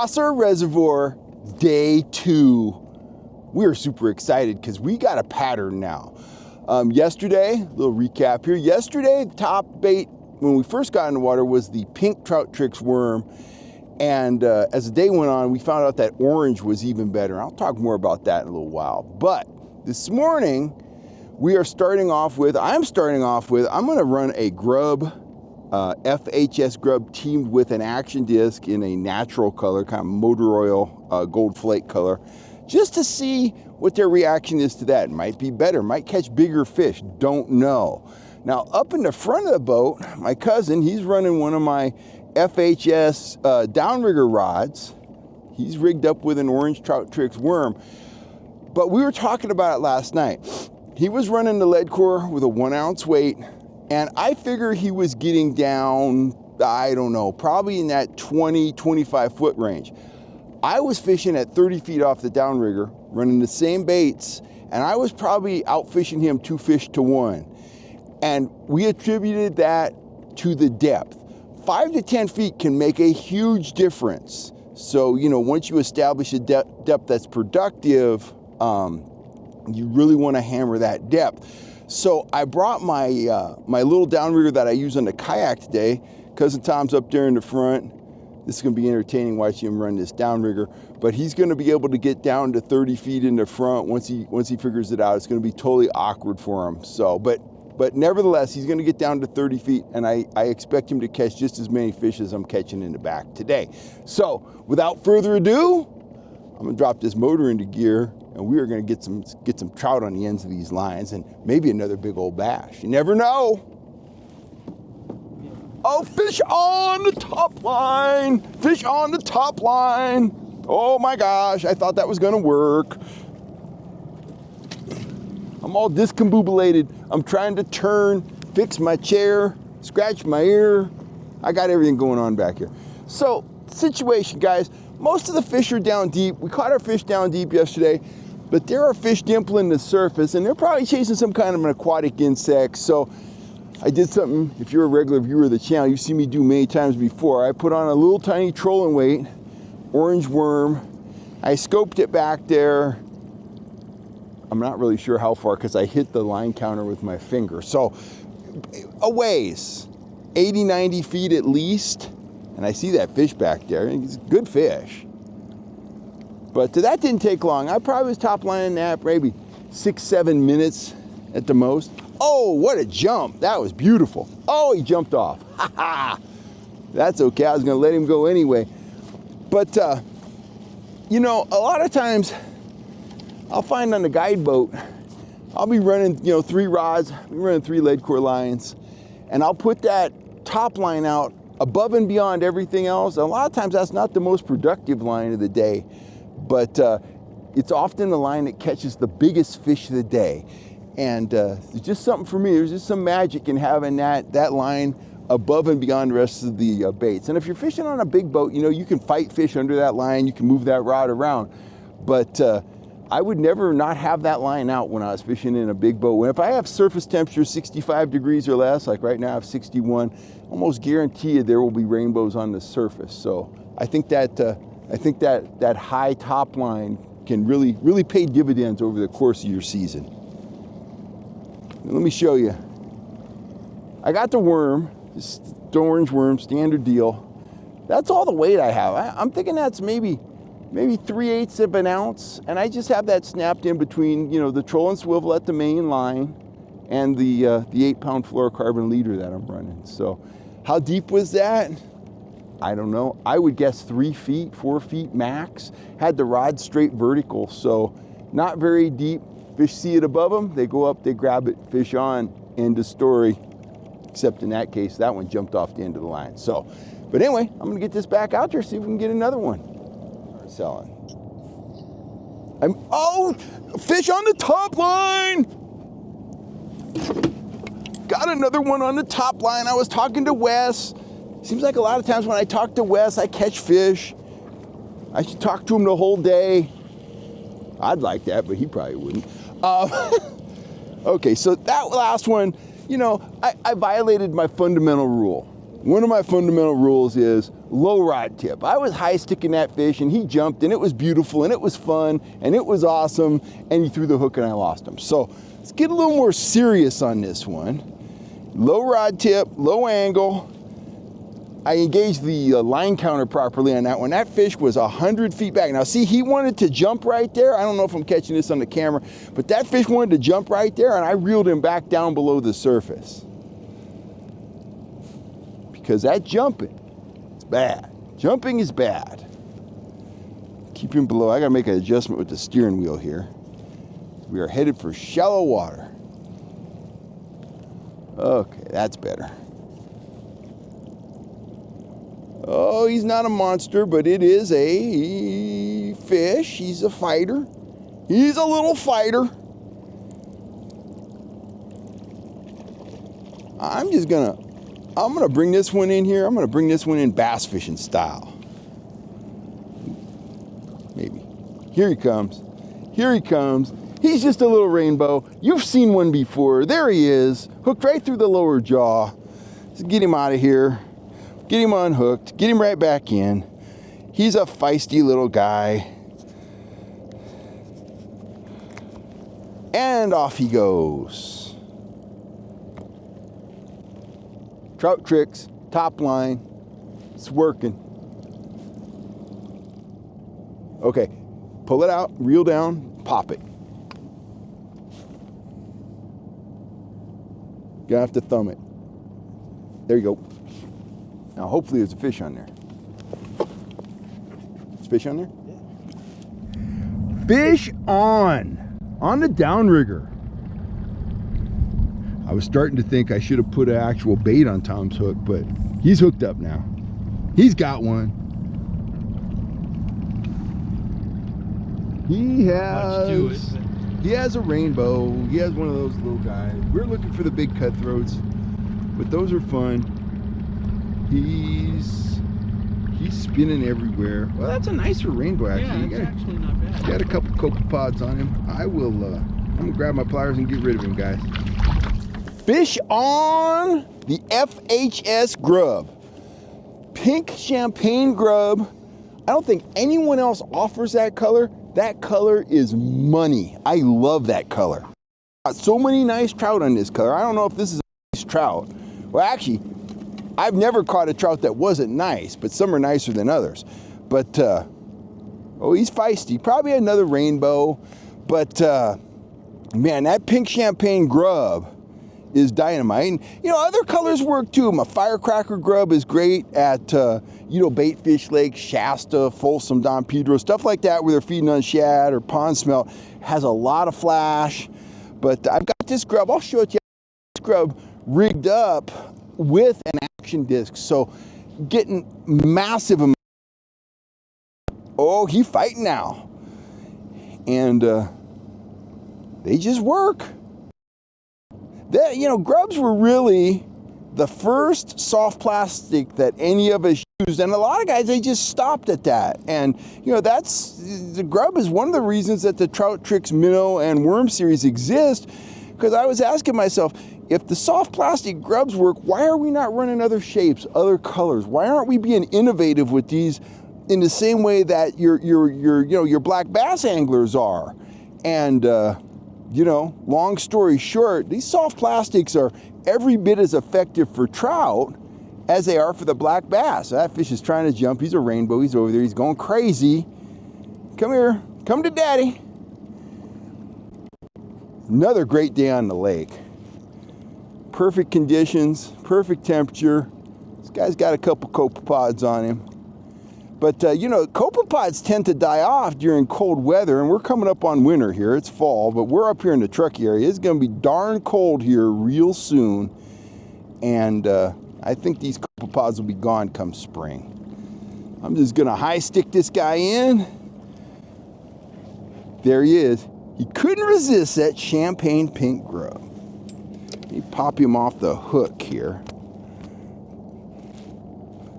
Rosser Reservoir, day 2. We're super excited because we got a pattern now. Yesterday, a little recap here. Yesterday, the top bait when we first got in the water was the pink trout Trix worm. And as the day went on, we found out that orange was even better. I'll talk more about that in a little while. But this morning, I'm going to run a grub, FHS grub teamed with an action disc in a natural color, kind of motor oil, gold flake color, just to see what their reaction is to that. It might be better, might catch bigger fish, don't know. Now, up in the front of the boat, my cousin, he's running one of my FHS downrigger rods. He's rigged up with an orange trout Trix worm. But we were talking about it last night. He was running the lead core with a 1 ounce weight, and I figure he was getting down, I don't know, probably in that 20, 25 foot range. I was fishing at 30 feet off the downrigger, running the same baits, and I was probably outfishing him 2 fish to 1. And we attributed that to the depth. 5 to 10 feet can make a huge difference. So, once you establish a depth that's productive, you really want to hammer that depth. So I brought my my little downrigger that I use on the kayak today. Cousin Tom's up there in the front. This is going to be entertaining watching him run this downrigger, but he's going to be able to get down to 30 feet in the front once he figures it out. It's going to be totally awkward for him. So, but nevertheless, he's going to get down to 30 feet, and I expect him to catch just as many fish as I'm catching in the back today. So, without further ado, I'm going to drop this motor into gear, and we are going to get some trout on the ends of these lines, and maybe another big old bass. You never know. Oh, fish on the top line! Fish on the top line! Oh my gosh, I thought that was going to work. I'm all discombobulated. I'm trying to turn, fix my chair, scratch my ear. I got everything going on back here. So, situation, guys. Most of the fish are down deep. We caught our fish down deep yesterday, but there are fish dimpling the surface, and they're probably chasing some kind of an aquatic insect. So I did something, if you're a regular viewer of the channel, you've seen me do many times before. I put on a little tiny trolling weight, orange worm. I scoped it back there. I'm not really sure how far because I hit the line counter with my finger. So a ways, 80, 90 feet at least. And I see that fish back there. It's a good fish. But that didn't take long. I probably was top lining that maybe 6-7 minutes at the most. Oh, what a jump. That was beautiful. Oh, he jumped off. Ha ha. That's okay. I was going to let him go anyway. But, a lot of times I'll find on the guide boat, I'll be running, 3 rods, I'll be running 3 lead core lines, and I'll put that top line out above and beyond everything else. A lot of times that's not the most productive line of the day, but it's often the line that catches the biggest fish of the day. And it's just something for me. There's just some magic in having that line above and beyond the rest of the baits. And if you're fishing on a big boat, you can fight fish under that line, you can move that rod around. But I would never not have that line out when I was fishing in a big boat. When if I have surface temperature 65 degrees or less, like right now I have 61, almost guarantee you there will be rainbows on the surface. So I think that high top line can really pay dividends over the course of your season. Let me show you. I got the worm, just the orange worm, standard deal. That's all the weight I have. I'm thinking that's maybe 3/8 of an ounce, and I just have that snapped in between, the troll and swivel at the main line and the 8-pound fluorocarbon leader that I'm running. So how deep was that? I don't know. I would guess 3 feet, 4 feet max. Had the rod straight vertical, so not very deep. Fish see it above them, they go up, they grab it, fish on, end of story. Except in that case, that one jumped off the end of the line. So, but anyway, I'm gonna get this back out there, see if we can get another one. Selling. Oh, fish on the top line. Got another one on the top line. I was talking to Wes. Seems like a lot of times when I talk to Wes, I catch fish. I should talk to him the whole day. I'd like that, but he probably wouldn't. Okay, so that last one, I violated my fundamental rule. one of my fundamental rules is low rod tip. I was high sticking that fish and he jumped and it was beautiful and it was fun and it was awesome, and he threw the hook and I lost him. So let's get a little more serious on this one. Low rod tip, low angle. I engaged the line counter properly on that one. That fish was 100 feet back. Now see, he wanted to jump right there. I don't know if I'm catching this on the camera, but that fish wanted to jump right there and I reeled him back down below the surface. Because that jumping is bad. Jumping is bad. Keep him below. I gotta make an adjustment with the steering wheel here. We are headed for shallow water. Okay, that's better. Oh, he's not a monster, but it is a fish. He's a fighter. He's a little fighter. I'm gonna bring this one in here. I'm gonna bring this one in bass fishing style. Maybe. Here he comes. Here he comes. He's just a little rainbow. You've seen one before. There he is, hooked right through the lower jaw. Let's get him out of here. Get him unhooked. Get him right back in. He's a feisty little guy. And off he goes. Trout Trix, top line. It's working. Okay, pull it out, reel down, pop it. Gonna have to thumb it. There you go. Now hopefully there's a fish on there. There's fish on there? Yeah. Fish on the downrigger. I was starting to think I should have put an actual bait on Tom's hook, but he's hooked up now. He's got one. He has a rainbow. He has one of those little guys. We're looking for the big cutthroats, but those are fun. He's spinning everywhere. Well, that's a nicer rainbow actually. Yeah, it's actually not bad. Got a couple copepods on him. I'm gonna grab my pliers and get rid of him, guys. Fish on the FHS grub. Pink champagne grub. I don't think anyone else offers that color. That color is money. I love that color. Got so many nice trout on this color. I don't know if this is a nice trout. Well, actually, I've never caught a trout that wasn't nice, but some are nicer than others. But, oh, he's feisty. Probably another rainbow. But, man, that pink champagne grub is dynamite. And, you know, other colors work too. My firecracker grub is great at, you know, bait fish lake, Shasta, Folsom, Don Pedro, stuff like that where they're feeding on shad or pond smelt. Has a lot of flash. But I've got this grub. I'll show it to you. This grub rigged up with an action disc. So getting massive amount. Oh, he fighting now. And they just work. You know, grubs were really the first soft plastic that any of us used, and a lot of guys, they just stopped at that. And you know, the grub is one of the reasons that the Trout, Trix, Minnow, and Worm series exist, because I was asking myself, if the soft plastic grubs work, why are we not running other shapes, other colors? Why aren't we being innovative with these in the same way that your black bass anglers are? And you know, long story short, these soft plastics are every bit as effective for trout as they are for the black bass. That fish is trying to jump. He's a rainbow. He's over there. He's going crazy. Come here. Come to daddy. Another great day on the lake. Perfect conditions, perfect temperature. This guy's got a couple copepods on him. But, you know, copepods tend to die off during cold weather, and we're coming up on winter here. It's fall, but we're up here in the Truckee area. It's going to be darn cold here real soon, and I think these copepods will be gone come spring. I'm just going to high stick this guy in. There he is. He couldn't resist that champagne pink grub. Let me pop him off the hook here.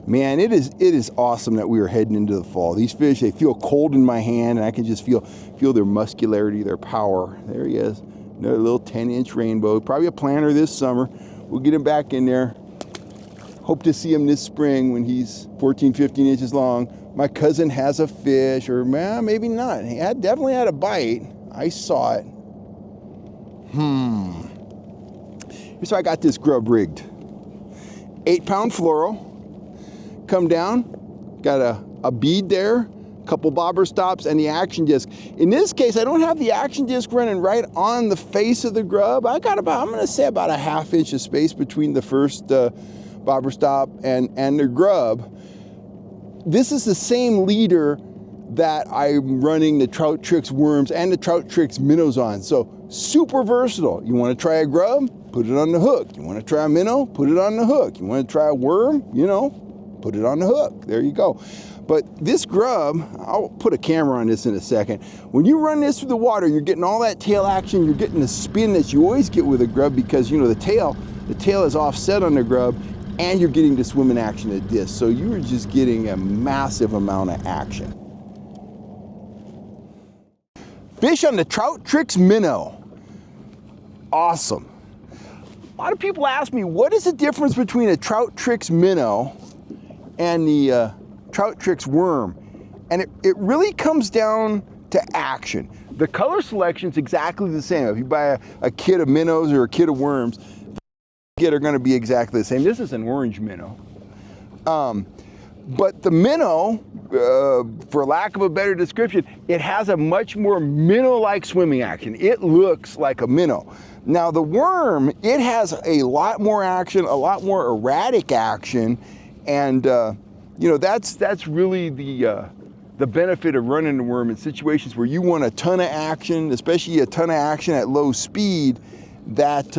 Man, it is awesome that we are heading into the fall. These fish, they feel cold in my hand, and I can just feel their muscularity, their power. There he is, another little 10-inch rainbow. Probably a planter this summer. We'll get him back in there. Hope to see him this spring when he's 14, 15 inches long. My cousin has a fish, or maybe not. He definitely had a bite. I saw it. So I got this grub rigged. 8-pound fluoro. Come down, got a bead there, couple bobber stops, and the action disc. In this case, I don't have the action disc running right on the face of the grub. I got about, I'm gonna say about a 1/2 inch of space between the first bobber stop and the grub. This is the same leader that I'm running the Trout Trix worms and the Trout Trix minnows on. So super versatile. You wanna try a grub? Put it on the hook. You wanna try a minnow? Put it on the hook. You wanna try a worm? Put it on the hook. There you go. But this grub, I'll put a camera on this in a second. When you run this through the water, you're getting all that tail action. You're getting the spin that you always get with a grub because the tail is offset on the grub, and you're getting the swimming action at this. So you are just getting a massive amount of action. Fish on the Trout Trix minnow. Awesome. A lot of people ask me, what is the difference between a Trout Trix minnow and the Trout Trix worm? And it really comes down to action. The color selection's exactly the same. If you buy a kit of minnows or a kit of worms, the are gonna be exactly the same. This is an orange minnow. But the minnow, for lack of a better description, it has a much more minnow-like swimming action. It looks like a minnow. Now the worm, it has a lot more action, a lot more erratic action, and that's really the benefit of running the worm in situations where you want a ton of action, especially a ton of action at low speed. That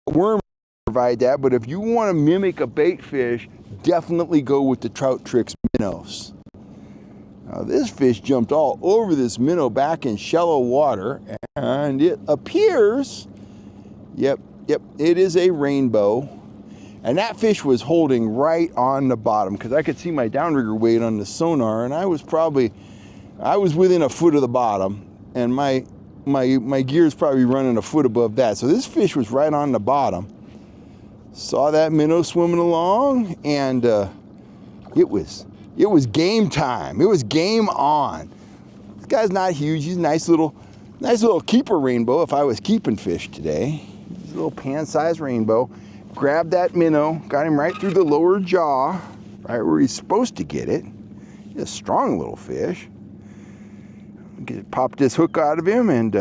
worm provide that, but if you want to mimic a bait fish, definitely go with the Trout Trix minnows. Now this fish jumped all over this minnow back in shallow water, and it appears, yep, it is a rainbow. And that fish was holding right on the bottom because I could see my downrigger weight on the sonar, and I was within a foot of the bottom, and my gear's probably running a foot above that. So this fish was right on the bottom. Saw that minnow swimming along, and it was game time. It was game on. This guy's not huge. He's a nice little keeper rainbow if I was keeping fish today. He's a little pan-sized rainbow. Grabbed that minnow, got him right through the lower jaw, right where he's supposed to get it. He's a strong little fish. Pop this hook out of him and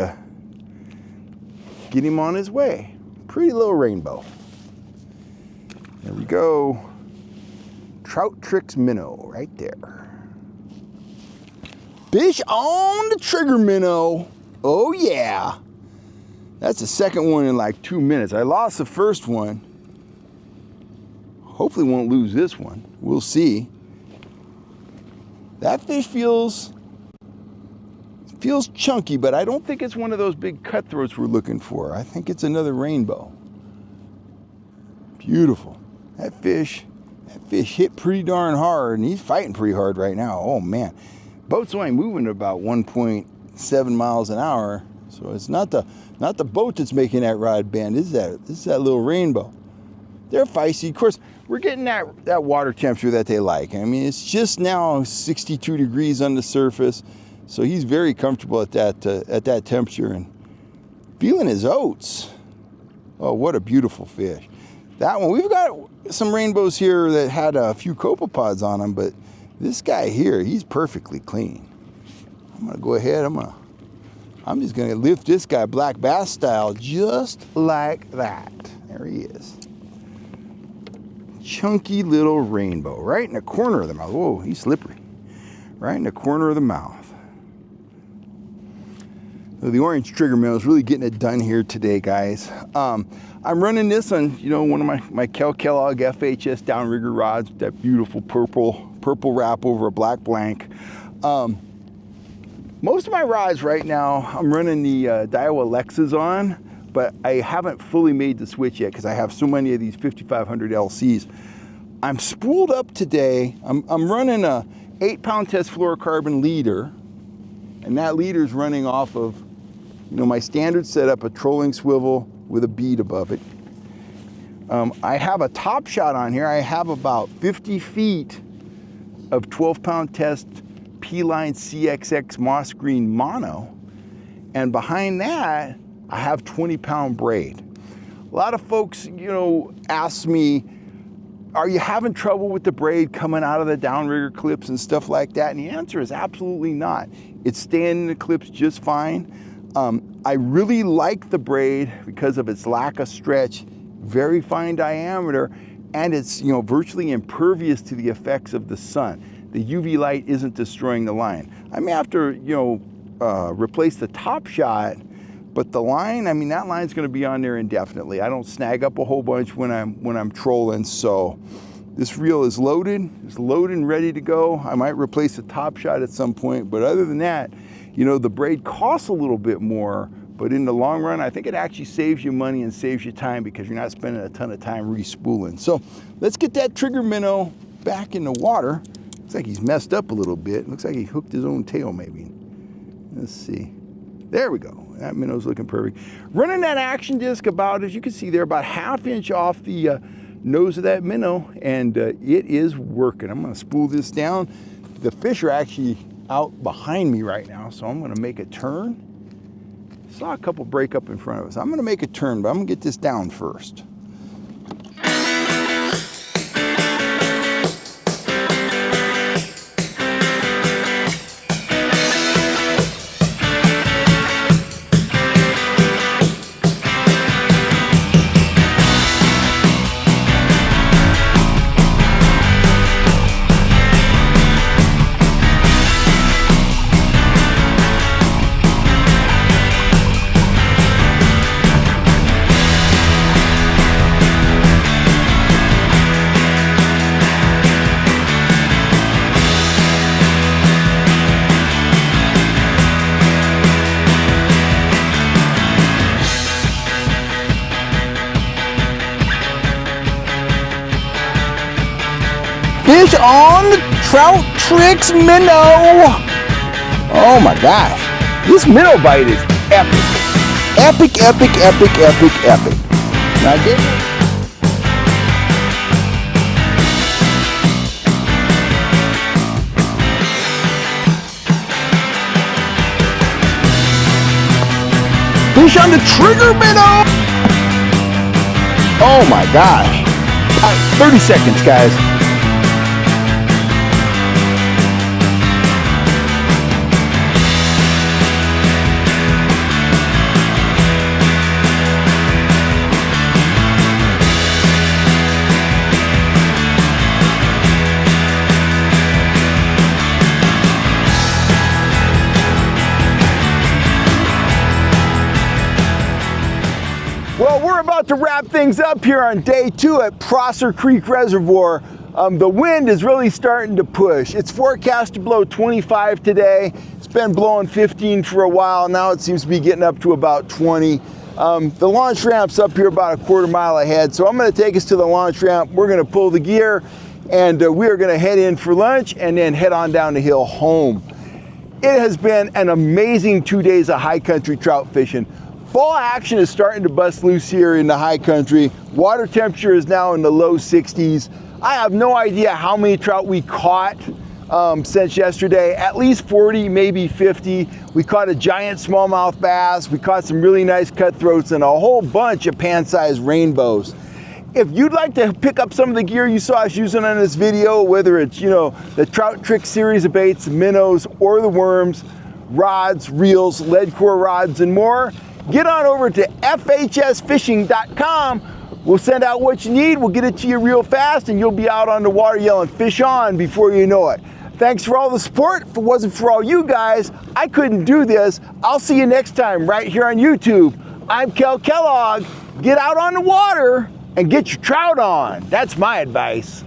get him on his way. Pretty little rainbow. There we go. Trout Trix minnow right there. Fish on the trigger minnow. Oh yeah. That's the second one in like 2 minutes. I lost the first one. Hopefully won't lose this one. We'll see. That fish feels chunky, but I don't think it's one of those big cutthroats we're looking for. I think it's another rainbow. Beautiful. That fish hit pretty darn hard, and he's fighting pretty hard right now. Oh man. Boat's only moving at about 1.7 miles an hour. So it's not the boat that's making that rod bend. This is that little rainbow. They're feisty. Of course, we're getting that water temperature that they like. I mean, it's just now 62 degrees on the surface, so he's very comfortable at that temperature and feeling his oats. Oh, what a beautiful fish! That one. We've got some rainbows here that had a few copepods on them, but this guy here, he's perfectly clean. I'm gonna go ahead. I'm just gonna lift this guy black bass style, just like that. There he is. Chunky little rainbow, right in the corner of the mouth. Whoa, he's slippery. Right in the corner of the mouth. So the orange trigger minnow is really getting it done here today, guys. I'm running this on, one of my Kellogg FHS downrigger rods, that beautiful purple wrap over a black blank. Most of my rods right now, I'm running the Daiwa Lexas on, but I haven't fully made the switch yet because I have so many of these 5500 LCs. I'm spooled up today. I'm running a 8-pound test fluorocarbon leader, and that leader's running off of, my standard setup, a trolling swivel with a bead above it. I have a top shot on here. I have about 50 feet of 12-pound test P-line CXX moss green mono. And behind that, I have 20-pound braid. A lot of folks, ask me, are you having trouble with the braid coming out of the downrigger clips and stuff like that? And the answer is absolutely not. It's staying in the clips just fine. I really like the braid because of its lack of stretch, very fine diameter, and it's virtually impervious to the effects of the sun. The UV light isn't destroying the line. I may have to replace the top shot, but the line, that line's going to be on there indefinitely. I don't snag up a whole bunch when I'm trolling. So this reel is loaded. It's loaded and ready to go. I might replace the top shot at some point, but other than that, the braid costs a little bit more, but in the long run, I think it actually saves you money and saves you time because you're not spending a ton of time re-spooling. So let's get that trigger minnow back in the water. Looks like he's messed up a little bit. Looks like he hooked his own tail maybe. Let's see. There we go. That minnow's looking perfect. Running that action disc about, as you can see there, about 1/2 inch off the nose of that minnow, and it is working. I'm gonna spool this down. The fish are actually out behind me right now, so I'm gonna make a turn. Saw a couple break up in front of us. I'm gonna make a turn, but I'm gonna get this down first. Fish on the Trout Trix minnow. Oh my gosh, this minnow bite is epic. Epic, epic, epic, epic, epic. Now get fish on the trigger minnow. Oh my gosh. 30 seconds, guys. Well, we're about to wrap things up here on day 2 at Prosser Creek Reservoir. The wind is really starting to push. It's forecast to blow 25 today. It's been blowing 15 for a while. Now it seems to be getting up to about 20. The launch ramp's up here about a 1/4 mile ahead. So I'm gonna take us to the launch ramp. We're gonna pull the gear and we are gonna head in for lunch and then head on down the hill home. It has been an amazing 2 days of high country trout fishing. Fall action is starting to bust loose here in the high country. Water temperature is now in the low 60s. I have no idea how many trout we caught since yesterday. At least 40, maybe 50. We caught a giant smallmouth bass. We caught some really nice cutthroats and a whole bunch of pan-sized rainbows. If you'd like to pick up some of the gear you saw us using on this video, whether it's the Trout Trix series of baits, minnows, or the worms, rods, reels, lead core rods, and more, get on over to fhsfishing.com. We'll send out what you need. We'll get it to you real fast and you'll be out on the water yelling fish on before you know it. Thanks for all the support. If it wasn't for all you guys, I couldn't do this. I'll see you next time right here on YouTube. I'm Kel Kellogg. Get out on the water and get your trout on. That's my advice.